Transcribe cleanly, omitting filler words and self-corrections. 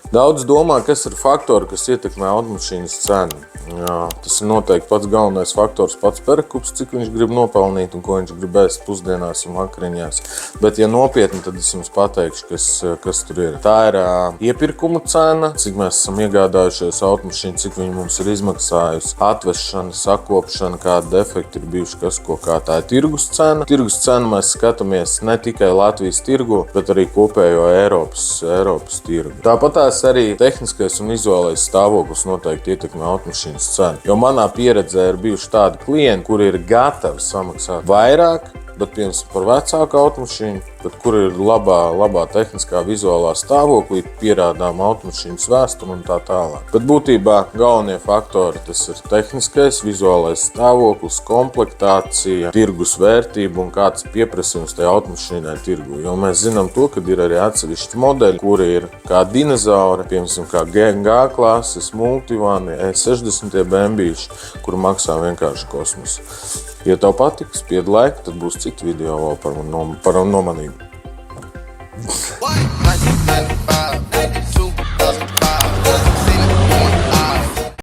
Daudz domā, kas ir faktori, kas ietekmē automašīnas cenu. Jā, tas ir noteikti pats galvenais faktors, pats perekups, cik viņš grib nopelnīt un ko viņš grib ēst pusdienās un vakariņās. Bet, ja nopietni, tad es jums pateikšu, kas tur ir. Tā ir iepirkuma cena, cik mēs esam iegādājušies automašīnu, cik viņi mums ir izmaksājusi, atvešana, sakopšana, kādi defekti ir bijuši, kas ko kā. Tā ir tirgus cena. Tirgus cenu mēs skatāmies ne tikai Latvijas tirgu, bet arī kopējo Eiropas tirgu. Tāpat tās arī tehniskais un vizuālais stāvoklis noteikti ietekmē automašīnas cenu. Jo manā pieredzē ir bijuši tādi klienti, kuri ir gatavi samaksāt vairāk, bet piemēram par vecāku automašīnu, bet kur ir labā tehniskā vizuālā stāvoklī, pierādām automašīnas vēsturi un tā tālāk. Bet būtībā galvenie faktori tas ir tehniskais, vizuālais stāvoklis, komplektācija, tirgus vērtība un kāds pieprasījums tajā automašīnai tirgu. Jo mēs zinām to, ka ir arī atsevišķi modeļi, kuri ir kā dinozauri, piemēram kā G klases, multivani, E60 bembīši, kuri maksā vienkārši kosmosu. Ja tev patiks, spied laiku, tad būs citi video vēl par nomanību.